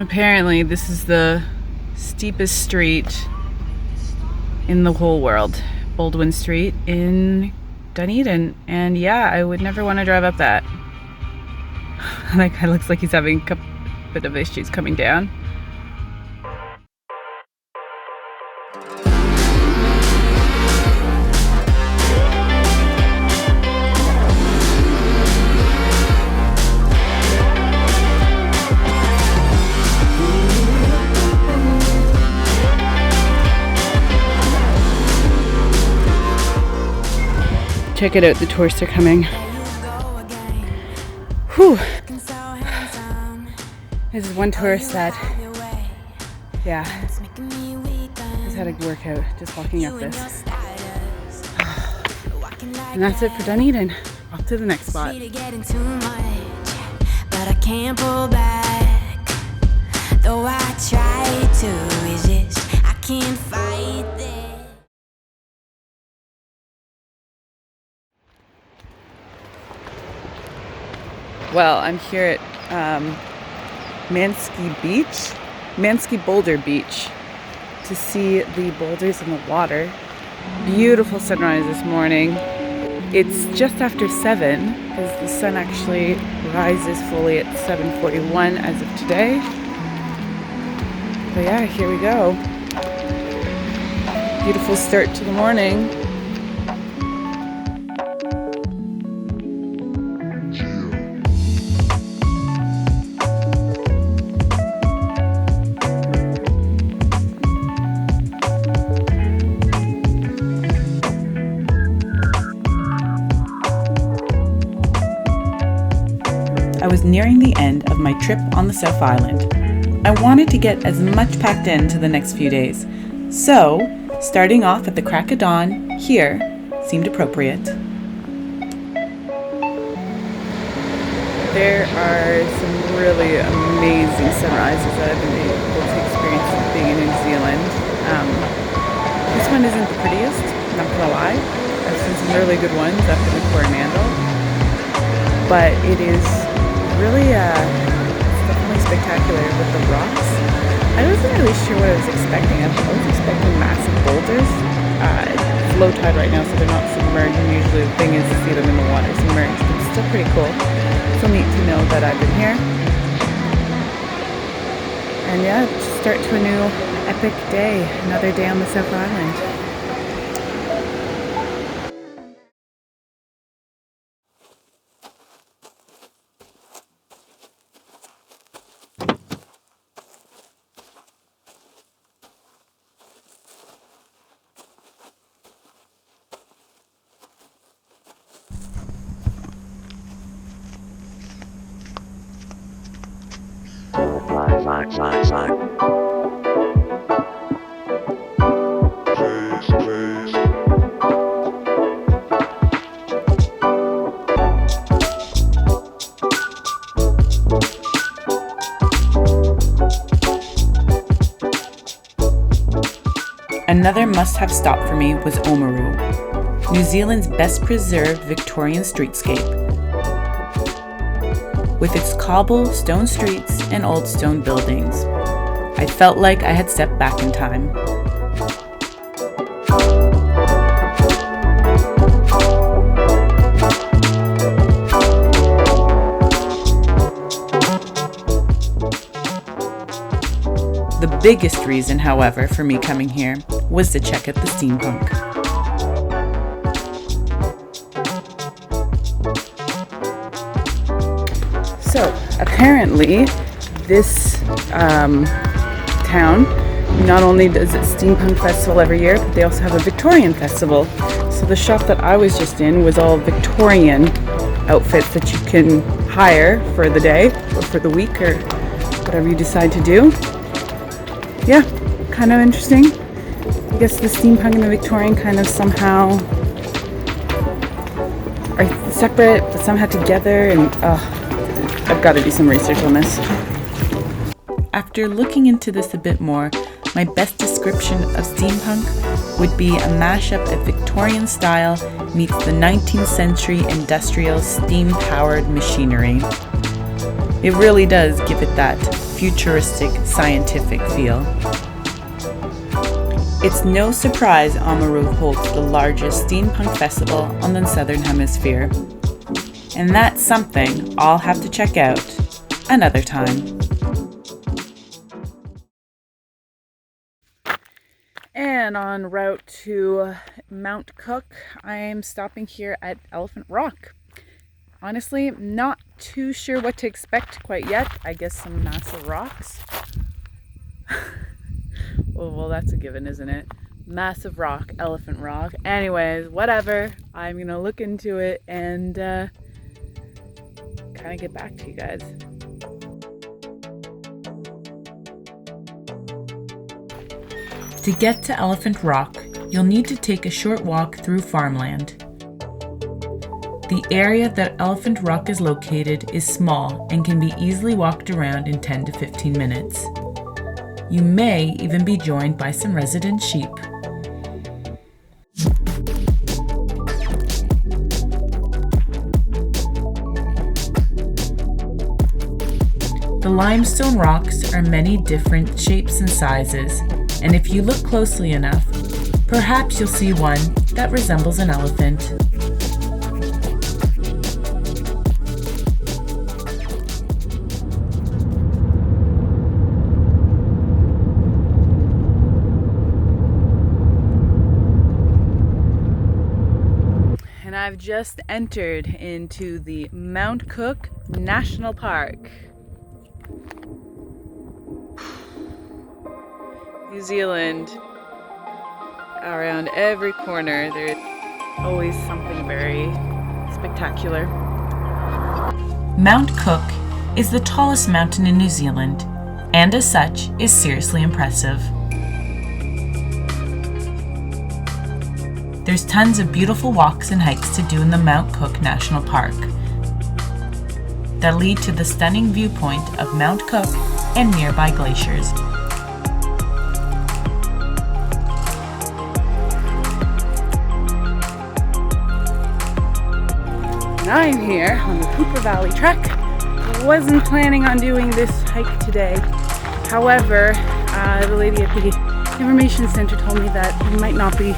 Apparently this is the steepest street in the whole world, Baldwin Street in Dunedin, and yeah, I would never want to drive up that. That guy looks like he's having a bit of issues coming down. Check it out, the tourists are coming. Whew. This is one tourist that, yeah, has had a workout just walking up this. And that's it for Dunedin. Off to the next spot. But I can't pull back. Though I try to resist, I can't fight this. Well, I'm here at Manske Boulder Beach to see the boulders in the water. Beautiful sunrise this morning. It's just after 7 because the sun actually rises fully at 7:41 as of today. But yeah, here we go. Beautiful start to the morning. I was nearing the end of my trip on the South Island. I wanted to get as much packed in to the next few days, so starting off at the crack of dawn here seemed appropriate. There are some really amazing sunrises that I've been able to experience being in New Zealand. This one isn't the prettiest, not gonna lie. I've seen some really good ones up in the Coromandel, but it is really, it's definitely spectacular with the rocks. I wasn't really sure what I was expecting. I was expecting massive boulders. It's low tide right now, so they're not submerged, and usually the thing is to see them in the water submerged, but it's still pretty cool. So neat to know that I've been here. And yeah, start to a new epic day, another day on the South Island. Another must-have stop for me was Oamaru, New Zealand's best-preserved Victorian streetscape. With its cobblestone streets and old stone buildings, I felt like I had stepped back in time. The biggest reason, however, for me coming here was to check out the steampunk. So, apparently, this town not only does its steampunk festival every year, but they also have a Victorian festival. So the shop that I was just in was all Victorian outfits that you can hire for the day or for the week or whatever you decide to do. Yeah, kind of interesting. I guess the steampunk and the Victorian kind of somehow are separate, but somehow together, and I've got to do some research on this. After looking into this a bit more, my best description of steampunk would be a mashup of Victorian style meets the 19th century industrial steam-powered machinery. It really does give it that futuristic, scientific feel. It's no surprise Oamaru holds the largest steampunk festival on the Southern Hemisphere. And that's something I'll have to check out another time. And en route to Mount Cook, I'm stopping here at Elephant Rock. Honestly, not too sure what to expect quite yet. I guess some massive rocks. Well, that's a given, isn't it? Massive rock, Elephant Rock. Anyways, whatever. I'm gonna look into it and kind of get back to you guys. To get to Elephant Rock, you'll need to take a short walk through farmland. The area that Elephant Rock is located is small and can be easily walked around in 10 to 15 minutes. You may even be joined by some resident sheep. The limestone rocks are many different shapes and sizes, and if you look closely enough, perhaps you'll see one that resembles an elephant. And I've just entered into the Mount Cook National Park. New Zealand, around every corner, there's always something very spectacular. Mount Cook is the tallest mountain in New Zealand, and as such, is seriously impressive. There's tons of beautiful walks and hikes to do in the Mount Cook National Park that lead to the stunning viewpoint of Mount Cook and nearby glaciers. I'm here on the Hooper Valley Trek. Wasn't planning on doing this hike today. However, the lady at the information center told me that it might not be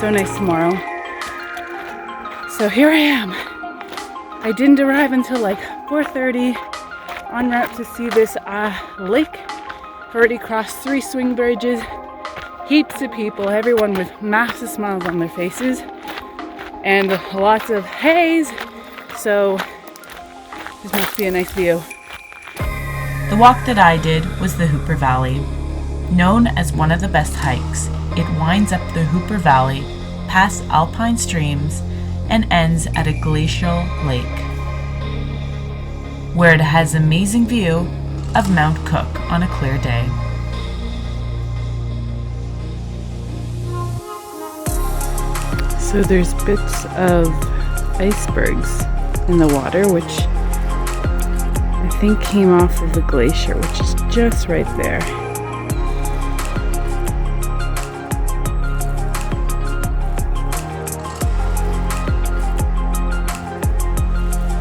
so nice tomorrow. So here I am. I didn't arrive until like 4:30 en route to see this lake. Already crossed 3 swing bridges. Heaps of people, everyone with massive smiles on their faces. And lots of haze. So this must be a nice view. The walk that I did was the Hooper Valley. Known as one of the best hikes, it winds up the Hooper Valley, past alpine streams, and ends at a glacial lake, where it has an amazing view of Mount Cook on a clear day. So there's bits of icebergs in the water, which I think came off of the glacier, which is just right there.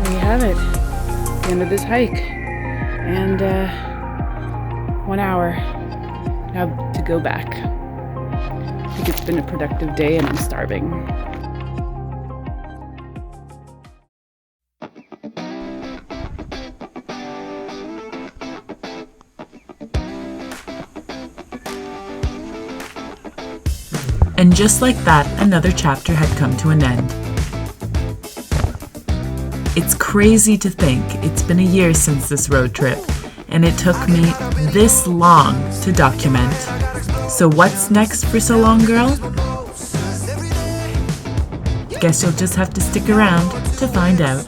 There you have it, the end of this hike, and 1 hour now to go back. I think it's been a productive day and I'm starving. And just like that, another chapter had come to an end. It's crazy to think it's been a year since this road trip, and it took me this long to document. So what's next for So Long Girl? Guess you'll just have to stick around to find out.